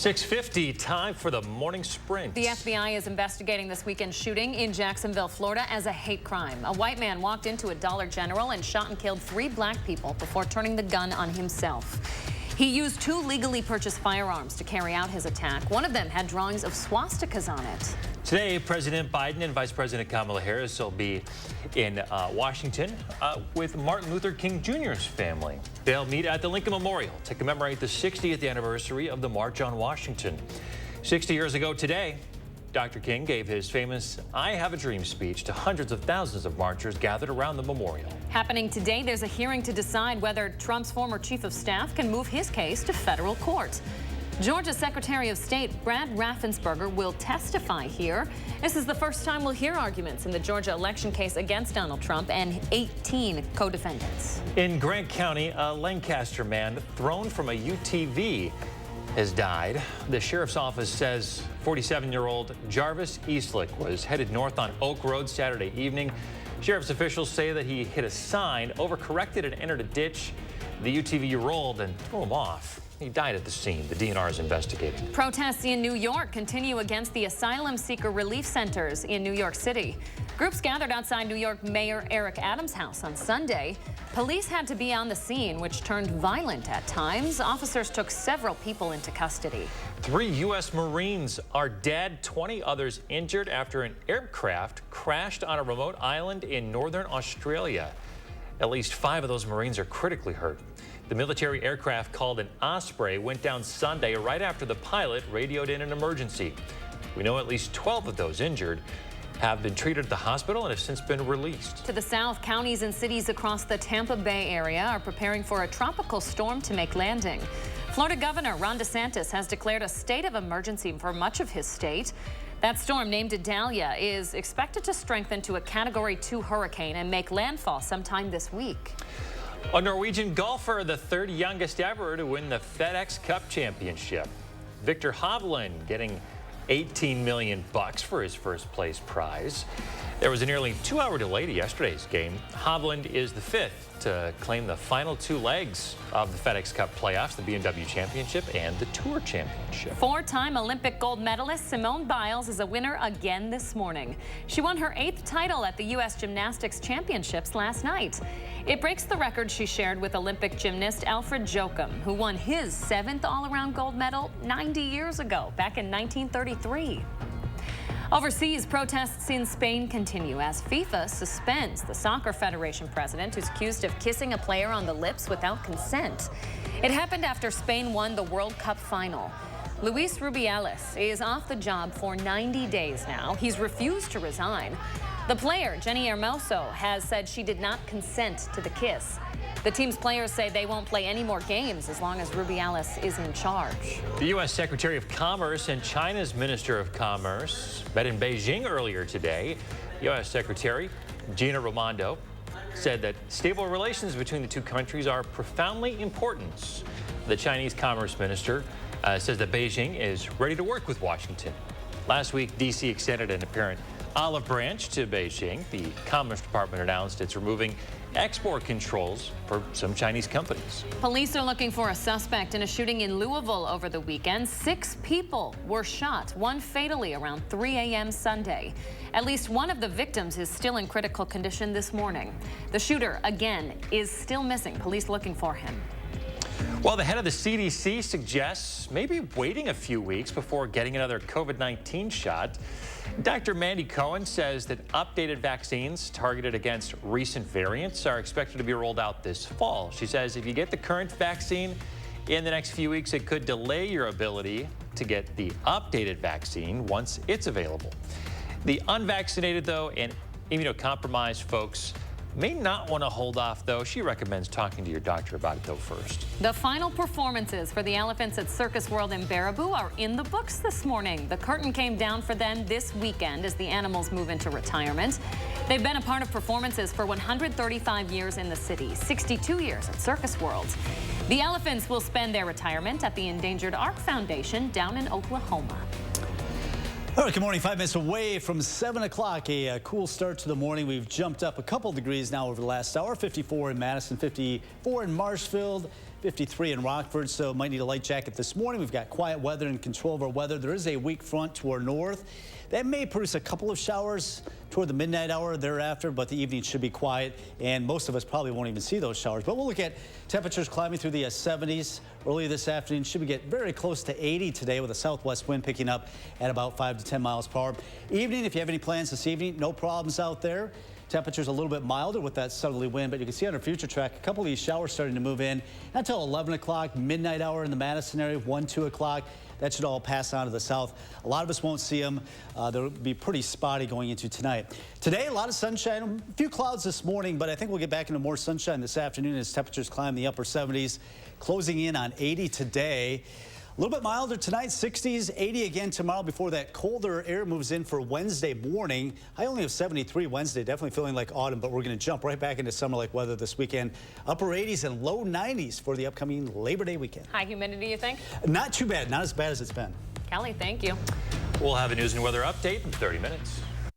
6:50, time for the morning sprint. The FBI is investigating this weekend shooting in Jacksonville, Florida as a hate crime. A white man walked into a Dollar General and shot and killed 3 black people before turning the gun on himself. He used 2 legally purchased firearms to carry out his attack. One of them had drawings of swastikas on it. Today, President Biden and Vice President Kamala Harris will be in Washington with Martin Luther King Jr.'s family. They'll meet at the Lincoln Memorial to commemorate the 60th anniversary of the March on Washington. 60 years ago today, Dr. King gave his famous I Have a Dream speech to hundreds of thousands of marchers gathered around the memorial. Happening today, there's a hearing to decide whether Trump's former chief of staff can move his case to federal court. Georgia Secretary of State Brad Raffensperger will testify here. This is the first time we'll hear arguments in the Georgia election case against Donald Trump and 18 co-defendants. In Grant County, a Lancaster man thrown from a UTV has died. The sheriff's office says 47-year-old Jarvis Eastlick was headed north on Oak Road Saturday evening. Sheriff's officials say that he hit a sign, overcorrected and entered a ditch. The UTV rolled and threw him off. He died at the scene. The DNR is investigating. Protests in New York continue against the asylum seeker relief centers in New York City. Groups gathered outside New York Mayor Eric Adams' house on Sunday. Police had to be on the scene, which turned violent at times. Officers took several people into custody. 3 U.S. Marines are dead, 20 others injured after an aircraft crashed on a remote island in northern Australia. At least 5 of those Marines are critically hurt. The military aircraft called an Osprey went down Sunday right after the pilot radioed in an emergency. We know at least 12 of those injured have been treated at the hospital and have since been released. To the south, counties and cities across the Tampa Bay area are preparing for a tropical storm to make landing. Florida Governor Ron DeSantis has declared a state of emergency for much of his state. That storm, named Idalia, is expected to strengthen to a Category 2 hurricane and make landfall sometime this week. A Norwegian golfer, the 3rd youngest ever to win the FedEx Cup Championship. Victor Hovland getting $18 million for his first place prize. There was a nearly 2-hour delay to yesterday's game. Hovland is the 5th to claim the final 2 legs of the FedEx Cup playoffs, the BMW Championship and the Tour Championship. 4-time Olympic gold medalist Simone Biles is a winner again this morning. She won her 8th title at the U.S. Gymnastics Championships last night. It breaks the record she shared with Olympic gymnast Alfred Jochum, who won his 7th all-around gold medal 90 years ago, back in 1933. Overseas, protests in Spain continue as FIFA suspends the Soccer Federation president who's accused of kissing a player on the lips without consent. It happened after Spain won the World Cup final. Luis Rubiales is off the job for 90 days now. He's refused to resign. The player, Jenny Hermoso, has said she did not consent to the kiss. The team's players say they won't play any more games as long as Rubiales is in charge. The U.S. Secretary of Commerce and China's Minister of Commerce met in Beijing earlier today. U.S. Secretary Gina Raimondo said that stable relations between the 2 countries are profoundly important. The Chinese Commerce Minister says that Beijing is ready to work with Washington. Last week, D.C. extended an apparent olive branch to Beijing. The Commerce Department announced it's removing export controls for some Chinese companies. Police are looking for a suspect in a shooting in Louisville over the weekend. 6 people were shot, 1 fatally around 3 a.m. Sunday. At least one of the victims is still in critical condition this morning. The shooter, again, is still missing. Police looking for him. Well, the head of the CDC suggests maybe waiting a few weeks before getting another COVID-19 shot. Dr. Mandy Cohen says that updated vaccines targeted against recent variants are expected to be rolled out this fall. She says if you get the current vaccine in the next few weeks, it could delay your ability to get the updated vaccine once it's available. The unvaccinated, though, and immunocompromised folks may not want to hold off, though. She recommends talking to your doctor about it, though, first. The final performances for the elephants at Circus World in Baraboo are in the books this morning. The curtain came down for them this weekend as the animals move into retirement. They've been a part of performances for 135 years in the city, 62 years at Circus World. The elephants will spend their retirement at the Endangered Ark Foundation down in Oklahoma. All right, good morning. 5 minutes away from 7 o'clock. A cool start to the morning. We've jumped up a couple degrees now over the last hour. 54 in Madison, 54 in Marshfield. 53 in Rockford, so might need a light jacket this morning. We've got quiet weather and control of our weather. There is a weak front to our north. That may produce a couple of showers toward the midnight hour thereafter, but the evening should be quiet, and most of us probably won't even see those showers. But we'll look at temperatures climbing through the 70s early this afternoon. Should we get very close to 80 today with a southwest wind picking up at about 5 to 10 miles per hour. Evening, if you have any plans this evening, no problems out there. Temperatures a little bit milder with that southerly wind, but you can see on our future track, a couple of these showers starting to move in. Not until 11 o'clock, midnight hour in the Madison area, 1, 2 o'clock. That should all pass on to the south. A lot of us won't see them. They'll be pretty spotty going into tonight. Today, a lot of sunshine, a few clouds this morning, but I think we'll get back into more sunshine this afternoon as temperatures climb the upper 70s, closing in on 80 today. A little bit milder tonight, 60s, 80 again tomorrow before that colder air moves in for Wednesday morning. I only have 73 Wednesday, definitely feeling like autumn, but we're going to jump right back into summer-like weather this weekend. Upper 80s and low 90s for the upcoming Labor Day weekend. High humidity, you think? Not too bad, not as bad as it's been. Kelly, thank you. We'll have a news and weather update in 30 minutes.